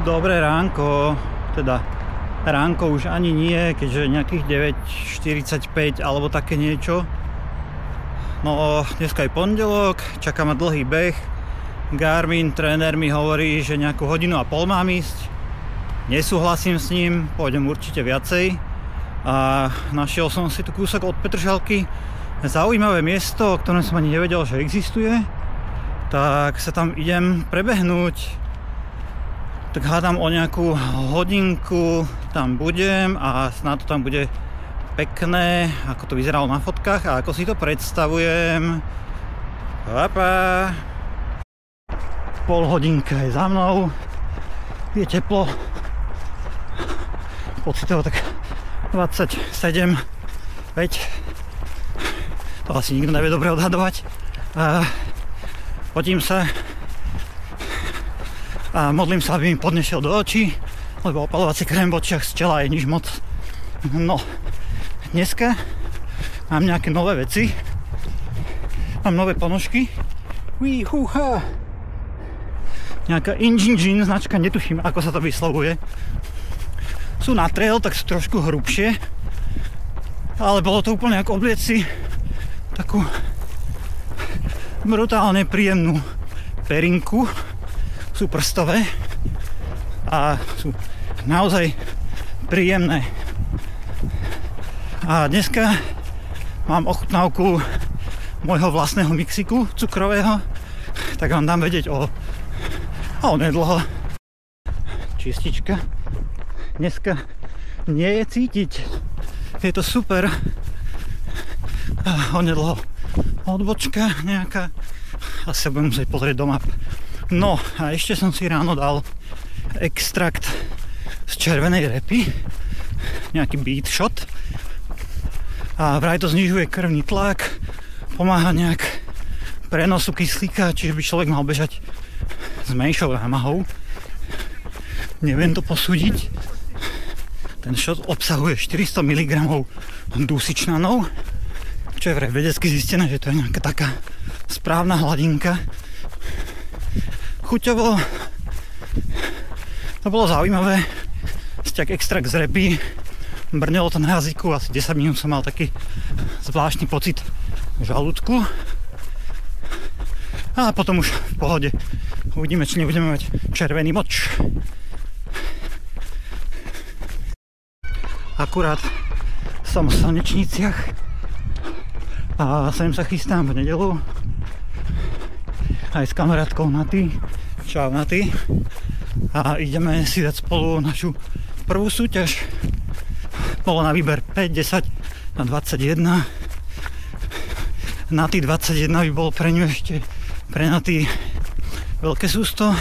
Dobré ránko, teda ránko už ani nie, keďže nejakých 9:45 alebo také niečo. No dneska je pondelok, čaká ma dlhý beh. Garmin, tréner mi hovorí, že nejakú 1,5 hodinu mám ísť. Nesúhlasím s ním, pôjdem určite viacej. A našiel som si tu kúsok od Petržalky. Zaujímavé miesto, o ktorom som ani nevedel, že existuje. Tak sa tam idem prebehnúť. Tak hádam o nejakú hodinku tam budem a snad to tam bude pekné, ako to vyzeralo na fotkách a ako si to predstavujem. Papa. Pol hodinka je za mnou. Je teplo. Pocitovo tak 27, 5. To asi nikto nevie dobre odhadovať. Potím sa a modlím sa, aby mi podnešiel do očí, lebo opalovací krém v očiach z čela je nič moc. No, dneska mám nejaké nové veci. Mám nové ponožky. Nejaká Injinjin značka, netuším, ako sa to vyslovuje. Sú na trail, tak sú trošku hrubšie. Ale bolo to úplne ako obliec si takú brutálne príjemnú perinku. Sú prstové a sú naozaj príjemné. A dneska mám ochutnávku môjho vlastného mixiku cukrového, tak vám dám vedieť o nedlho. Čistička. Dneska nie je cítiť. Je to super. Onedlho odbočka nejaká. Asi sa budem musieť pozrieť do map. No a ešte som si ráno dal extrakt z červenej repy, nejaký beet shot a vraj to znižuje krvný tlak, pomáha nejak prenosu kyslíka, čiže by človek mal bežať s menšou námahou. Neviem to posúdiť. Ten shot obsahuje 400 mg dusičnanov, čo je vraj vedecky zistené, že to je nejaká taká správna hladinka. Chuťovo to bolo zaujímavé. Sťak extrakt z repy, brnelo to na jazyku, asi 10 minút som mal taký zvláštny pocit v žalúdku. A potom už v pohode uvidíme, či nebudeme mať červený moč. Akurát som v Slnečniciach a sem sa chystám v nedeľu aj s kamarátkou Naty. Čau Naty. A ideme si dať spolu našu prvú súťaž. Bolo na výber 5, 10 a 21. Naty 21 by bolo pre ňu ešte pre Naty veľké sústo.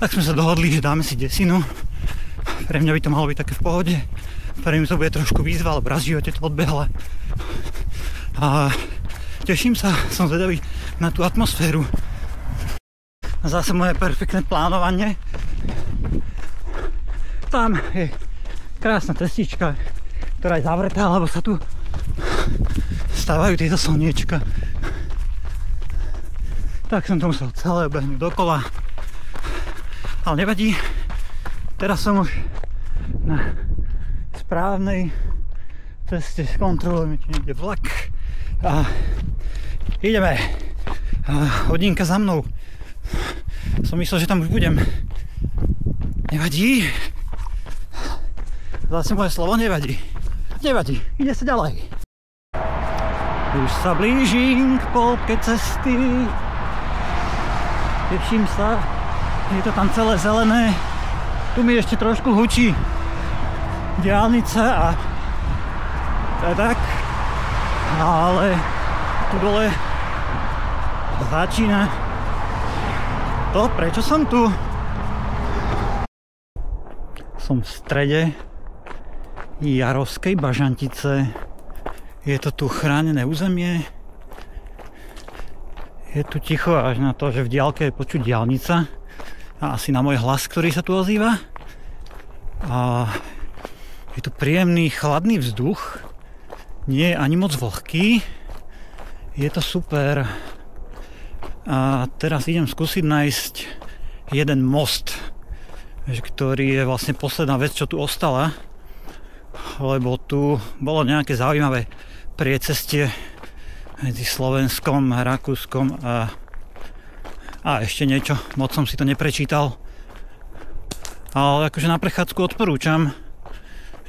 Tak sme sa dohodli, že dáme si desinu. Pre mňa by to malo byť také v pohode. Pre mňa to bude trošku výzva, ale raz v živote to odbehla. A teším sa, som zvedavý na tú atmosféru. Zase moje perfektné plánovanie. Tam je krásna cestička, ktorá je zavretá, lebo sa tu stávajú tieto slniečka. Tak som to musel celé obehnúť dokola. Ale nevadí. Teraz som už na správnej ceste, skontrolujeme, či niekde vlak. A ideme. Hodinka za mnou. Som myslel, že tam už budem. Nevadí. Zase moje slovo nevadí. Nevadí, ide sa ďalej. Už sa blížim k polke cesty. Teším sa. Je to tam celé zelené. Tu mi ešte trošku hučí diaľnica a to je tak. Ale tu dole začína to, prečo som tu. Som v strede Jarovskej Bažantice. Je to tu chránené územie. Je tu ticho až na to, že v diaľke je počuť diaľnica. A asi na môj hlas, ktorý sa tu ozýva. A je tu príjemný chladný vzduch. Nie je ani moc vlhký. Je to super. A teraz idem skúsiť nájsť jeden most. ktorý je vlastne posledná vec, čo tu ostala, lebo tu bolo nejaké zaujímavé priecestie medzi Slovenskom, Rakúskom a ešte niečo, moc som si to neprečítal. Ale akože na prechádzku odporúčam.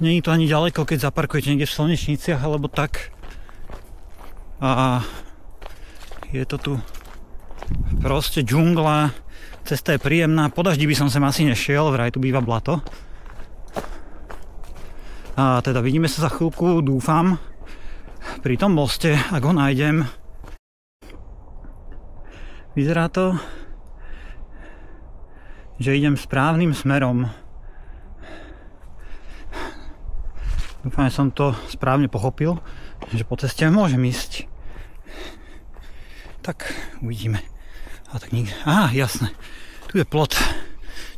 Nie je to ani ďaleko, keď zaparkujete niekde v Slnečniciach alebo tak. A je to tu proste džungla, cesta je príjemná, po daždi by som sem asi nešiel, vraj tu býva blato. A teda vidíme sa za chvíľku, dúfam, pri tom moste, ak ho nájdem. Vyzerá to, že idem správnym smerom. Dúfam, že som to správne pochopil, že po ceste môžem ísť. Tak, uvidíme. A tak nikde. Jasné. Tu je plot.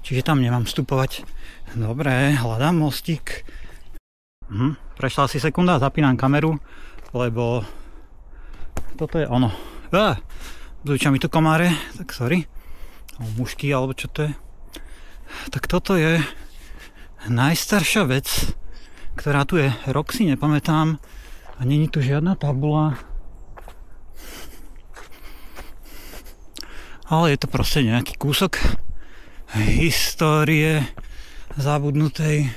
Čiže tam nemám vstupovať. Dobre, hľadám mostík. Prešla asi sekunda, zapínam kameru, lebo toto je ono. Zúčia mi tu komáre, tak sorry. Alebo mušky, alebo čo to je. Tak toto je najstaršia vec, ktorá tu je. Rok si nepamätám a není tu žiadna tabula. Ale je to proste nejaký kúsok histórie zabudnutej.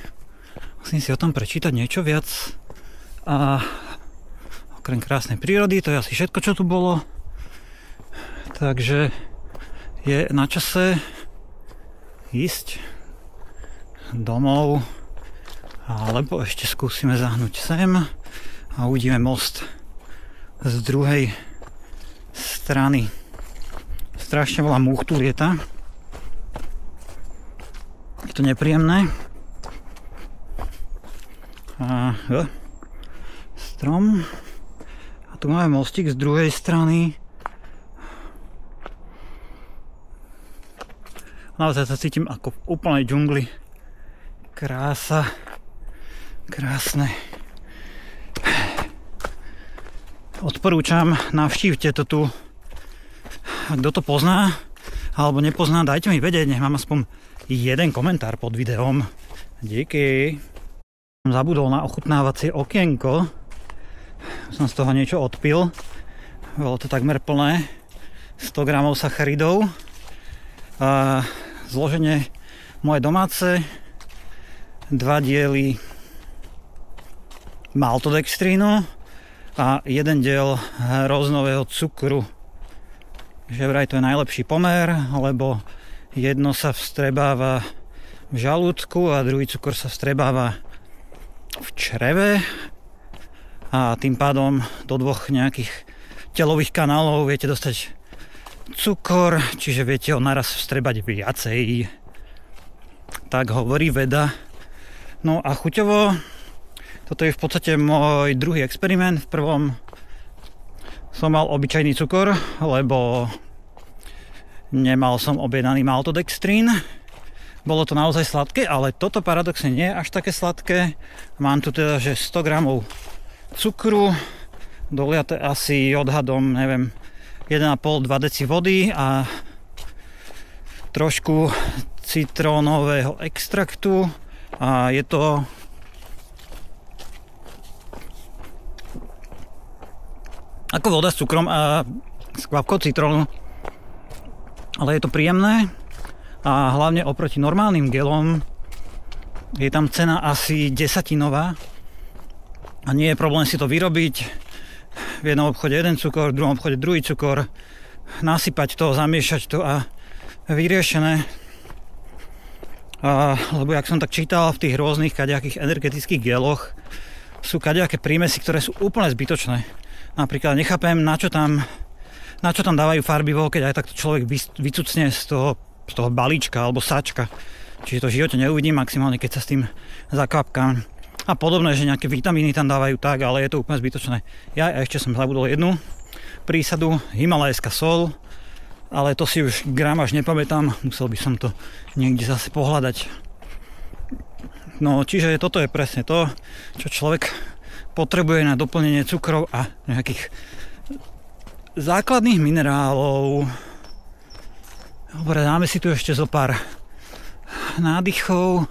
Musím si o tom prečítať niečo viac. A okrem krásnej prírody, to je asi všetko, čo tu bolo. Takže je na čase ísť domov. Alebo ešte skúsime zahnúť sem a uvidíme most z druhej strany. Strašne veľa múch tu lieta. Je to nepríjemné. Strom. A tu máme mostík z druhej strany. Naozaj sa cítim ako v úplnej džungli. Krása. Krásne. Odporúčam, navštívte to tu. Kto to pozná alebo nepozná, dajte mi vedieť, nech mám aspoň jeden komentár pod videom. Díky. Som zabudol na ochutnávacie okienko. Som z toho niečo odpil. Bolo to takmer plné. 100 gramov sacharidov. Zloženie moje domáce. 2 diely maltodextrínu a 1 diel hroznového cukru. Že vraj to je najlepší pomer, lebo jedno sa vstrebáva v žalúdku a druhý cukor sa vstrebáva v čreve a tým pádom do dvoch nejakých telových kanálov viete dostať cukor, čiže viete ho naraz vstrebať viacej. Tak hovorí veda. No a chuťovo, toto je v podstate môj druhý experiment. V prvom som mal obyčajný cukor, lebo nemal som objednaný maltodextrín. Bolo to naozaj sladké, ale toto paradoxne nie je až také sladké. Mám tu teda, že 100 gramov cukru, doliate asi odhadom, neviem, 1,5-2 deci vody a trošku citrónového extraktu a je to ako voda s cukrom a s kvapkou citrónu, ale je to príjemné a hlavne oproti normálnym gelom je tam cena asi desatinová a nie je problém si to vyrobiť. V jednom obchode jeden cukor, v druhom obchode druhý cukor, nasypať to, zamiešať to a vyriešené. Lebo jak som tak čítal, v tých rôznych kadejakých energetických geloch sú kadejaké prímesy, ktoré sú úplne zbytočné. Napríklad nechápem, na čo tam dávajú farbivo, keď aj takto človek vycucne z toho balíčka alebo sáčka. Čiže to v živote neuvidím, maximálne keď sa s tým zakvapkám. A podobné, že nejaké vitamíny tam dávajú tak, ale je to úplne zbytočné. Ja ešte som zabudol jednu prísadu, himalajská sol, ale to si už gramáž nepamätám, musel by som to niekde zase pohľadať. No, čiže toto je presne to, čo človek potrebuje na doplnenie cukrov a nejakých základných minerálov. Dobre, dáme si tu ešte zo pár nádychov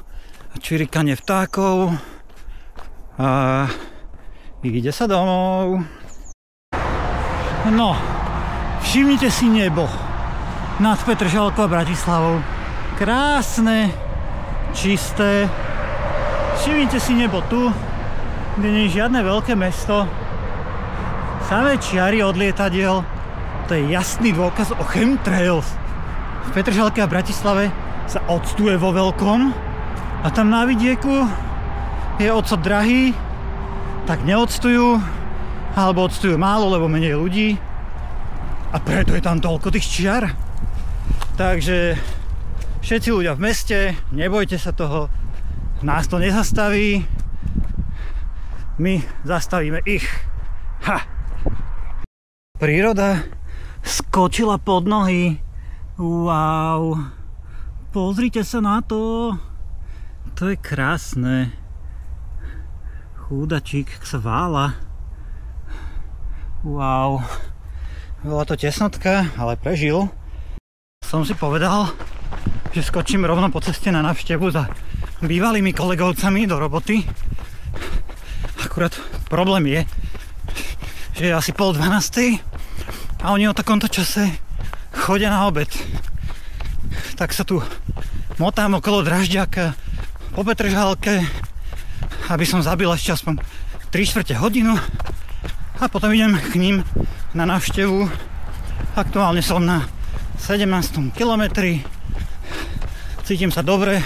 a čvirikanie vtákov a ide sa domov. No, všimnite si nebo nad Petržalkou a Bratislavou. Krásne, čisté. Všimnite si nebo tu, kde nie je žiadne veľké mesto. Samé čiary od lietadiel. To je jasný dôkaz o chemtrails. V Petržalke a Bratislave sa octuje vo veľkom a tam na vidieku je ocot drahý, tak neoctujú, alebo octujú málo, lebo menej ľudí a preto je tam toľko tých čiar. Takže všetci ľudia v meste, nebojte sa toho, nás to nezastaví, my zastavíme ich. Ha! Príroda skočila pod nohy. Wow! Pozrite sa na to! To je krásne. Chúdačík sa vála. Wow! Bola to tesnotka, ale prežil. Som si povedal, že skočím rovno po ceste na návštevu za bývalými kolegovcami do roboty. Akurát problém je, že je asi 11:30 a oni o takomto čase chodia na obed. Tak sa tu motám okolo Dražďaka po Petržalke, aby som zabil ešte aspoň 3/4 hodinu a potom idem k ním na návštevu. Aktuálne som na 17. kilometri. Cítim sa dobre,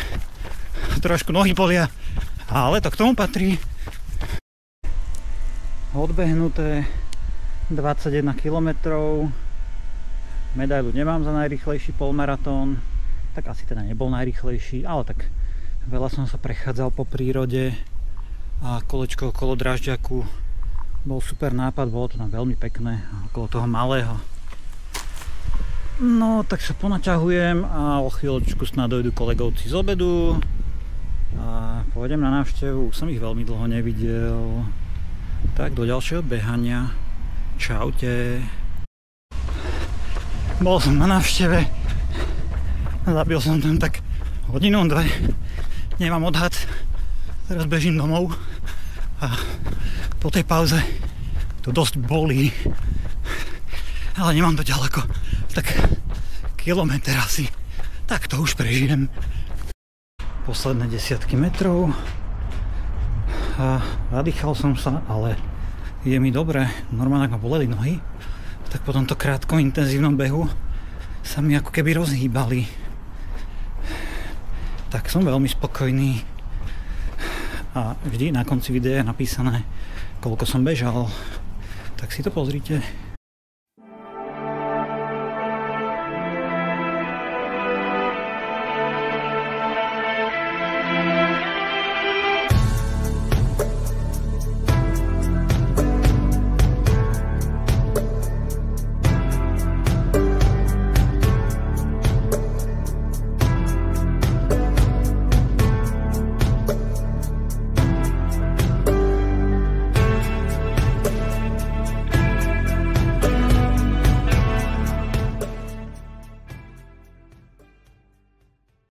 trošku nohy bolia, ale to k tomu patrí. Odbehnuté 21 km. Medailu nemám za najrýchlejší polmaratón, tak asi teda nebol najrýchlejší, ale tak veľa som sa prechádzal po prírode a kolečko okolo Dražďaku bol super nápad, bolo to tam veľmi pekné, okolo toho malého. No tak sa ponaťahujem a o chvíľočku snad dojdu kolegovci z obedu a pôjdem na návštevu, už som ich veľmi dlho nevidel. Tak do ďalšieho behania. Čaute. Bol som na návšteve. Zabil som tam tak hodinu, dve. Nemám odhad. Teraz bežím domov. A po tej pauze to dosť bolí. Ale nemám to ďaleko. Tak kilometr asi. Tak to už prežijem. Posledné desiatky metrov. A nadýchal som sa, ale je mi dobre. Normálne ak ma boleli nohy, tak po tomto krátkom intenzívnom behu sa mi ako keby rozhýbali. Tak som veľmi spokojný. A vždy na konci videa je napísané, koľko som bežal. Tak si to pozrite.